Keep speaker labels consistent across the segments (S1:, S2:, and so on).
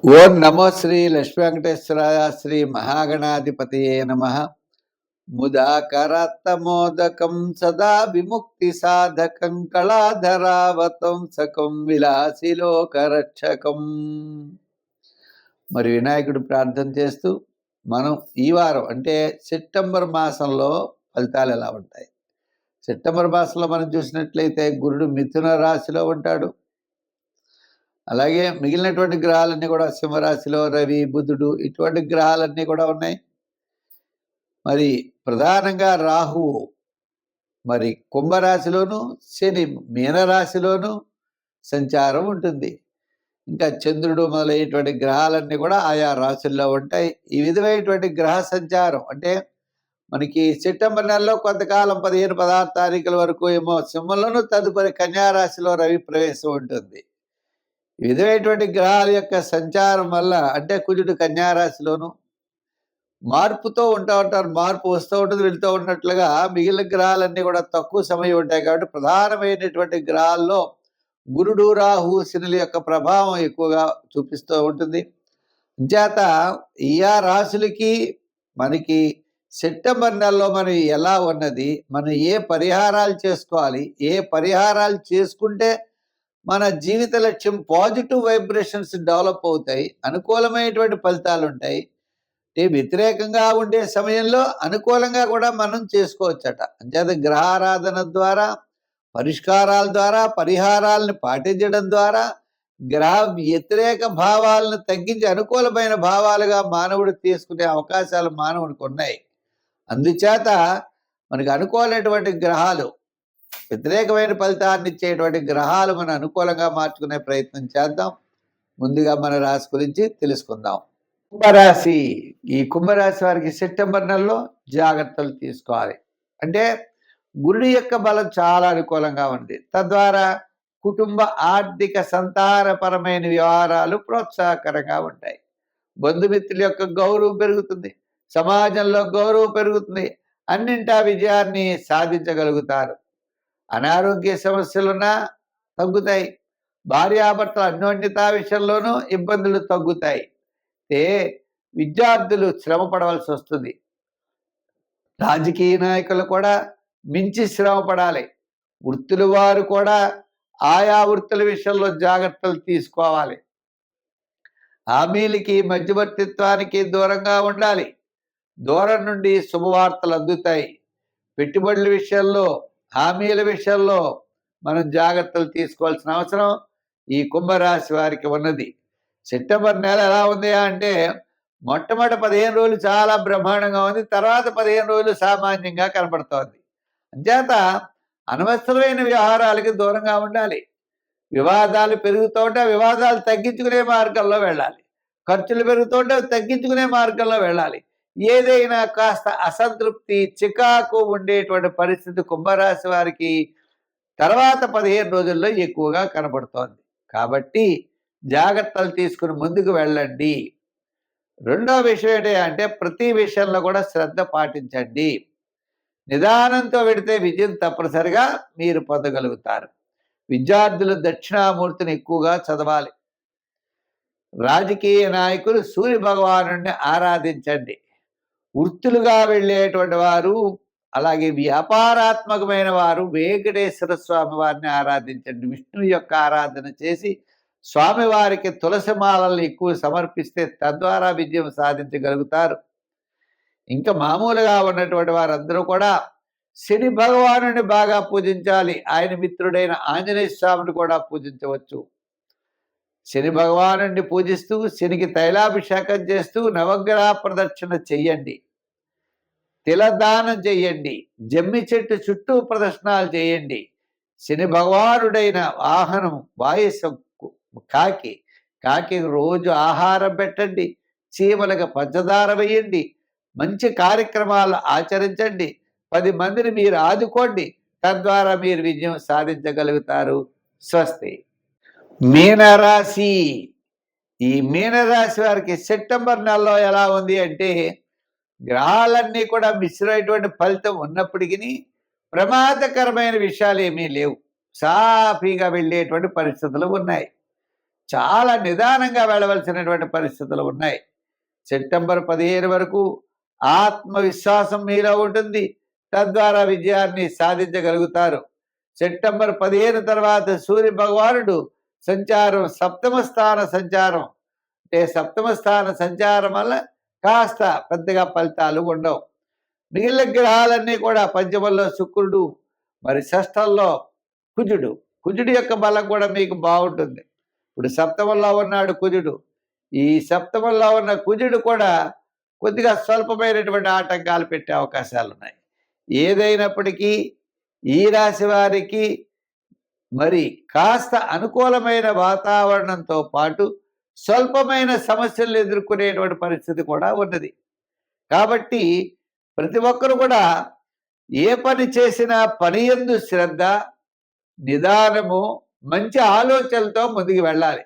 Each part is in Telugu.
S1: ఓం నమో శ్రీ లక్ష్మీ వెంకటేశ్వరాయ శ్రీ మహాగణాధిపతయే నమః. ముదాకరాత్తమోదకం సదా విముక్తి సాధకం కళాధరావతంసకం విలాసిలోకరక్షకం. మరి వినాయకుడు ప్రార్థన చేస్తూ మనం ఈ వారం అంటే సెప్టెంబర్ మాసంలో ఫలితాలు ఎలా ఉంటాయి? సెప్టెంబర్ మాసంలో మనం చూసినట్లయితే గురుడు మిథున రాశిలో ఉంటాడు. అలాగే మిగిలినటువంటి గ్రహాలన్నీ కూడా సింహరాశిలో రవి, బుధుడు ఇటువంటి గ్రహాలన్నీ కూడా ఉన్నాయి. మరి ప్రధానంగా రాహువు మరి కుంభరాశిలోను, శని మీనరాశిలోను సంచారం ఉంటుంది. ఇంకా చంద్రుడు మొదలైనటువంటి గ్రహాలన్నీ కూడా ఆయా రాశుల్లో ఉంటాయి. ఈ విధమైనటువంటి గ్రహ సంచారం అంటే మనకి సెప్టెంబర్ నెలలో కొంతకాలం 15, 16 తారీఖుల వరకు ఏమో సింహంలోను, తదుపరి కన్యారాశిలో రవి ప్రవేశం ఉంటుంది. ఈ విధమైనటువంటి గ్రహాల యొక్క సంచారం వల్ల అంటే కుజుడు కన్యారాశిలోను మార్పుతో ఉంటారు. మార్పు వస్తూ ఉంటుంది, వెళ్తూ ఉన్నట్లుగా మిగిలిన గ్రహాలన్నీ కూడా తక్కువ సమయం ఉంటాయి. కాబట్టి ప్రధానమైనటువంటి గ్రహాల్లో గురుడు, రాహు, శనుల యొక్క ప్రభావం ఎక్కువగా చూపిస్తూ ఉంటుంది. అంచేత ఈ రాశులకి మనకి సెప్టెంబర్ నెలలో మనం ఎలా ఉన్నది, మనం ఏ పరిహారాలు చేసుకోవాలి, ఏ పరిహారాలు చేసుకుంటే మన జీవిత లక్ష్యం పాజిటివ్ వైబ్రేషన్స్ డెవలప్ అవుతాయి, అనుకూలమైనటువంటి ఫలితాలు ఉంటాయి. వ్యతిరేకంగా ఉండే సమయంలో అనుకూలంగా కూడా మనం చేసుకోవచ్చట. అంచేత గ్రహారాధన ద్వారా, పరిష్కారాల ద్వారా, పరిహారాలను పాటించడం ద్వారా గ్రహ వ్యతిరేక భావాలను తగ్గించి అనుకూలమైన భావాలుగా మానవుడు తీసుకునే అవకాశాలు మానవుడికి ఉన్నాయి. అందుచేత మనకు అనుకూలమైనటువంటి గ్రహాలు, వ్యతిరేకమైన ఫలితాన్ని ఇచ్చేటువంటి గ్రహాలు మనం అనుకూలంగా మార్చుకునే ప్రయత్నం చేద్దాం. ముందుగా మన రాశి గురించి తెలుసుకుందాం. కుంభరాశి. ఈ కుంభరాశి వారికి సెప్టెంబర్ నెలలో జాగ్రత్తలు తీసుకోవాలి. అంటే గురుడి యొక్క బలం చాలా అనుకూలంగా ఉంది. తద్వారా కుటుంబ ఆర్థిక సంతానపరమైన వ్యవహారాలు ప్రోత్సాహకరంగా ఉంటాయి. బంధుమిత్రుల యొక్క గౌరవం పెరుగుతుంది, సమాజంలో గౌరవం పెరుగుతుంది, అన్నింటా విజయాన్ని సాధించగలుగుతారు. అనారోగ్య సమస్యలున్నా తగ్గుతాయి. భార్యాభర్తల అన్యోన్యత విషయంలోనూ ఇబ్బందులు తగ్గుతాయి. విద్యార్థులు శ్రమ పడవలసి వస్తుంది. రాజకీయ నాయకులు కూడా మించి శ్రమ పడాలి. వృత్తుల వారు కూడా ఆయా వృత్తుల విషయంలో జాగ్రత్తలు తీసుకోవాలి. హామీలకి, మధ్యవర్తిత్వానికి దూరంగా ఉండాలి. దూరం నుండి శుభవార్తలు అందుతాయి. పెట్టుబడుల విషయంలో, హామీల విషయంలో మనం జాగ్రత్తలు తీసుకోవాల్సిన అవసరం ఈ కుంభరాశి వారికి ఉన్నది. సెప్టెంబర్ నెల ఎలా ఉంది అంటే మొట్టమొదటి 15 రోజులు చాలా బ్రహ్మాండంగా ఉంది, తర్వాత 15 రోజులు సామాన్యంగా కనపడుతోంది. అంచేత అనవసరమైన వ్యవహారాలకి దూరంగా ఉండాలి. వివాదాలు పెరుగుతూ ఉంటే వివాదాలు తగ్గించుకునే మార్గంలో వెళ్ళాలి. ఖర్చులు పెరుగుతూ ఉంటే తగ్గించుకునే మార్గంలో వెళ్ళాలి. ఏదైనా కాస్త అసంతృప్తి, చికాకు ఉండేటువంటి పరిస్థితి కుంభరాశి వారికి తర్వాత 15 రోజుల్లో ఎక్కువగా కనబడుతోంది. కాబట్టి జాగ్రత్తలు తీసుకుని ముందుకు వెళ్ళండి. రెండో విషయం ఏంటి అంటే ప్రతి విషయంలో కూడా శ్రద్ధ పాటించండి. నిదానంతో వెడితే విజయం తప్పనిసరిగా మీరు పొందగలుగుతారు. విద్యార్థులు దక్షిణామూర్తిని ఎక్కువగా చదవాలి. రాజకీయ నాయకులు సూర్య భగవానుడిని ఆరాధించండి. వృత్తులుగా వెళ్ళేటువంటి వారు, అలాగే వ్యాపారాత్మకమైన వారు వెంకటేశ్వర స్వామి వారిని ఆరాధించండి. విష్ణువు యొక్క ఆరాధన చేసి స్వామివారికి తులసి మాలల్ని ఎక్కువ సమర్పిస్తే తద్వారా విజయం సాధించగలుగుతారు. ఇంకా మామూలుగా ఉన్నటువంటి వారందరూ కూడా శని భగవానుని బాగా పూజించాలి. ఆయన మిత్రుడైన ఆంజనేయ స్వామిని కూడా పూజించవచ్చు. శని భగవానుడిని పూజిస్తూ శనికి తైలాభిషేకం చేస్తూ నవగ్రహ ప్రదక్షిణ చెయ్యండి. తిలదానం చెయ్యండి. జమ్మి చెట్టు చుట్టూ ప్రదర్శనాలు చేయండి. శని భగవానుడైన వాహనం వాయసం కాకి రోజు ఆహారం పెట్టండి. చీమలకు పంచదార వేయండి. మంచి కార్యక్రమాలు ఆచరించండి. 10 మందిని మీరు ఆదుకోండి. తద్వారా మీరు విజయం సాధించగలుగుతారు. స్వస్తి. మీనరాశి. ఈ మీనరాశి వారికి సెప్టెంబర్ నెలలో ఎలా ఉంది అంటే గ్రహాలన్నీ కూడా మిశ్రమైనటువంటి ఫలితం ఉన్నప్పటికీ ప్రమాదకరమైన విషయాలు ఏమీ లేవు. సాఫీగా వెళ్ళేటువంటి పరిస్థితులు ఉన్నాయి. చాలా నిదానంగా వెళ్ళవలసినటువంటి పరిస్థితులు ఉన్నాయి. సెప్టెంబర్ 15 వరకు ఆత్మవిశ్వాసం మీలో ఉంటుంది. తద్వారా విజయాన్ని సాధించగలుగుతారు. సెప్టెంబర్ 15 తర్వాత సూర్య భగవానుడు సంచారం సప్తమ స్థాన సంచారం. అంటే సప్తమ స్థాన సంచారం వల్ల కాస్త పెద్దగా ఫలితాలు ఉండవు. మిగిలిన గ్రహాలన్నీ కూడా పంచమంలో శుక్రుడు, మరి షష్టంలో కుజుడు. కుజుడి యొక్క బలం కూడా మీకు బాగుంటుంది. ఇప్పుడు సప్తమంలో ఉన్నాడు కుజుడు. ఈ సప్తమంలో ఉన్న కుజుడు కూడా కొద్దిగా స్వల్పమైనటువంటి ఆటంకాలు పెట్టే అవకాశాలు ఉన్నాయి. ఏదైనప్పటికీ ఈ రాశి వారికి మరి కాస్త అనుకూలమైన వాతావరణంతో పాటు స్వల్పమైన సమస్యలు ఎదుర్కొనేటువంటి పరిస్థితి కూడా ఉన్నది. కాబట్టి ప్రతి ఒక్కరు కూడా ఏ పని చేసినా పని యందు శ్రద్ధ, నిదానము, మంచి ఆలోచనలతో ముందుకు వెళ్ళాలి.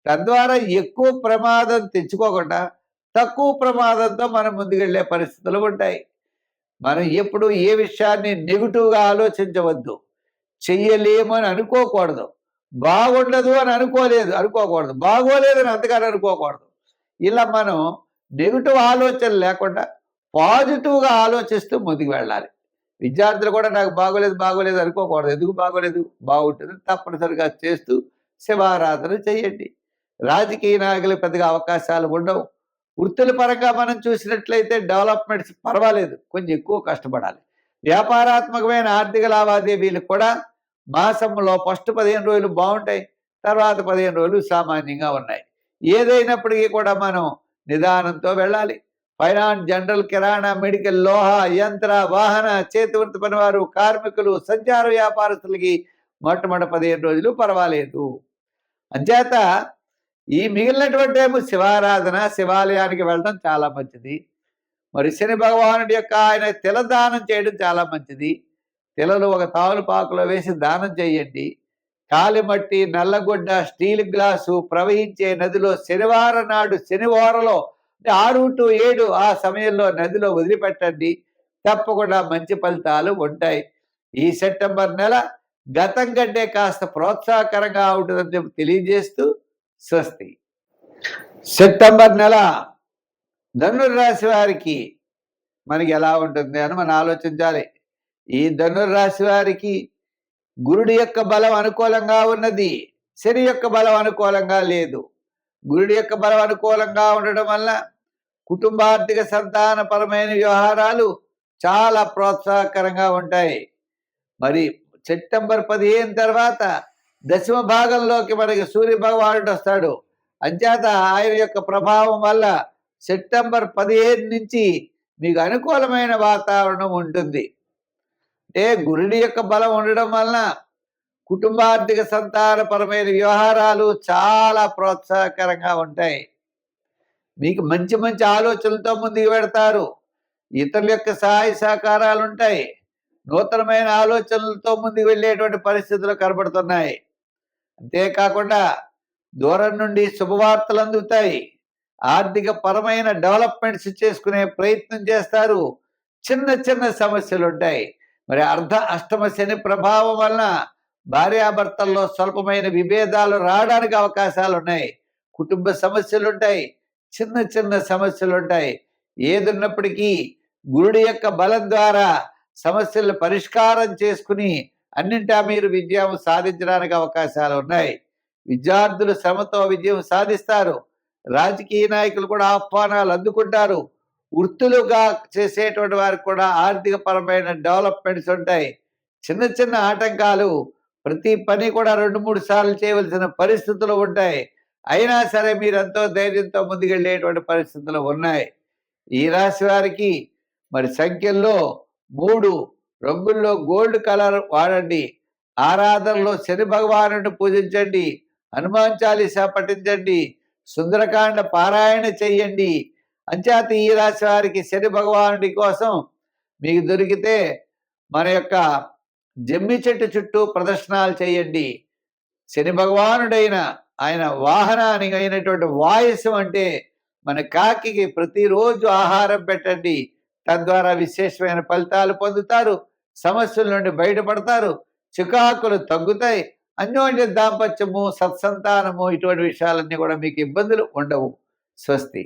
S1: తద్వారా ఎక్కువ ప్రమాదం తెచ్చుకోకుండా తక్కువ ప్రమాదంతో మనం ముందుకెళ్ళే పరిస్థితులు ఉంటాయి. మనం ఎప్పుడు ఏ విషయాన్ని నెగిటివ్గా ఆలోచించవద్దు. చెయ్యలేము అని అనుకోకూడదు. బాగుండదు అని అనుకోకూడదు. బాగోలేదని అంతగానే అనుకోకూడదు. ఇలా మనం నెగిటివ్ ఆలోచన లేకుండా పాజిటివ్గా ఆలోచిస్తూ ముందుకు వెళ్ళాలి. విద్యార్థులు కూడా నాకు బాగోలేదు అనుకోకూడదు. ఎందుకు బాగోలేదు, బాగుంటుంది తప్పనిసరిగా చేస్తూ శివారాధన చేయండి. రాజకీయ నాయకులకు పెద్దగా అవకాశాలు ఉండవు. వృత్తుల పరంగా మనం చూసినట్లయితే డెవలప్మెంట్స్ పర్వాలేదు, కొంచెం ఎక్కువ కష్టపడాలి. వ్యాపారాత్మకమైన ఆర్థిక లావాదేవీలు కూడా మాసంలో ఫస్ట్ 15 రోజులు బాగుంటాయి, తర్వాత 15 రోజులు సామాన్యంగా ఉన్నాయి. ఏదైనప్పటికీ కూడా మనం నిదానంతో వెళ్ళాలి. ఫైనాన్స్, జనరల్, కిరాణా, మెడికల్, లోహ, యంత్ర, వాహన, చేతి వృత్తి పనివారు, కార్మికులు, సంచార వ్యాపారస్తులకి మొట్టమొదటి 15 రోజులు పర్వాలేదు. అంచేత ఈ మిగిలినటువంటి ఏమో శివారాధన, శివాలయానికి వెళ్ళడం చాలా మంచిది. మరి శని భగవానుడి యొక్క ఆయన తిలదానం చేయడం చాలా మంచిది. తిలలు ఒక తావులపాకులో వేసి దానం చేయండి. కాలిమట్టి, నల్లగొడ్డ, స్టీల్ గ్లాసు ప్రవహించే నదిలో శనివారం నాడు శనివారంలో 6 to 7 ఆ సమయంలో నదిలో వదిలిపెట్టండి. తప్పకుండా మంచి ఫలితాలు ఉంటాయి. ఈ సెప్టెంబర్ నెల గతం కంటే కాస్త ప్రోత్సాహకరంగా ఉంటుందని చెప్పి తెలియజేస్తూ స్వస్తి. సెప్టెంబర్ నెల ధనుర్రాశి వారికి మనకి ఎలా ఉంటుంది అని మనం ఆలోచించాలి. ఈ ధనుర్రాశి వారికి గురుడి యొక్క బలం అనుకూలంగా ఉన్నది, శని యొక్క బలం అనుకూలంగా లేదు. గురుడి యొక్క బలం అనుకూలంగా ఉండడం వల్ల కుటుంబార్థిక సంతానపరమైన వ్యవహారాలు చాలా ప్రోత్సాహకరంగా ఉంటాయి. మరి సెప్టెంబర్ 15 తర్వాత దశమ భాగంలోకి మనకి సూర్య భగవానుడు వస్తాడు. అంచేత ఆయన యొక్క ప్రభావం వల్ల సెప్టెంబర్ 15 నుంచి మీకు అనుకూలమైన వాతావరణం ఉంటుంది. అంటే గురుడి యొక్క బలం ఉండడం వలన కుటుంబార్థిక సంతానపరమైన వ్యవహారాలు చాలా ప్రోత్సాహకరంగా ఉంటాయి. మీకు మంచి మంచి ఆలోచనలతో ముందుకు పెడతారు. ఇతరుల యొక్క సహాయ సహకారాలు ఉంటాయి. నూతనమైన ఆలోచనలతో ముందుకు వెళ్ళేటువంటి పరిస్థితులు కనబడుతున్నాయి. అంతేకాకుండా దూరం నుండి శుభవార్తలు అందుతాయి. ఆర్థిక పరమైన డెవలప్మెంట్స్ చేసుకునే ప్రయత్నం చేస్తారు. చిన్న చిన్న సమస్యలు ఉంటాయి. మరి అష్టమ శని ప్రభావం వలన భార్యాభర్తల్లో స్వల్పమైన విభేదాలు రావడానికి అవకాశాలు ఉన్నాయి. కుటుంబ సమస్యలు ఉంటాయి, చిన్న చిన్న సమస్యలు ఉంటాయి. ఏదున్నప్పటికీ గురుడి యొక్క బలం ద్వారా సమస్యలను పరిష్కారం చేసుకుని అన్నింటా మీరు విజయం సాధించడానికి అవకాశాలు ఉన్నాయి. విద్యార్థులు శ్రమతో విజయం సాధిస్తారు. రాజకీయ నాయకులు కూడా ఆహ్వానాలు అందుకుంటారు. వృత్తులుగా చేసేటువంటి వారికి కూడా ఆర్థిక పరమైన డెవలప్మెంట్స్ ఉంటాయి. చిన్న చిన్న ఆటంకాలు, ప్రతి పని కూడా 2-3 సార్లు చేయవలసిన పరిస్థితులు ఉంటాయి. అయినా సరే మీరు ఎంతో ధైర్యంతో ముందుకెళ్ళేటువంటి పరిస్థితులు ఉన్నాయి. ఈ రాశి వారికి మరి సంఖ్యల్లో 3, రంగుల్లో గోల్డ్ కలర్ వాడండి. ఆరాధనలో శని భగవానుడిని పూజించండి. హనుమాన్ చాలీసా పఠించండి. సుందరకాండ పారాయణ చెయ్యండి. అంచేత ఈ రాశి వారికి శని భగవానుడి కోసం మీకు దొరికితే మన యొక్క జమ్మి చెట్టు చుట్టూ ప్రదర్శనలు చేయండి. శని భగవానుడైన ఆయన వాహనానికి అయినటువంటి వాయుసం అంటే మన కాకికి ప్రతిరోజు ఆహారం పెట్టండి. తద్వారా విశేషమైన ఫలితాలు పొందుతారు. సమస్యల నుండి బయటపడతారు. చికాకులు తగ్గుతాయి. అన్యోన్య దాంపత్యము, సత్సంతానము, ఇటువంటి విషయాలన్నీ కూడా మీకు ఇబ్బందులు ఉండవు. స్వస్తి.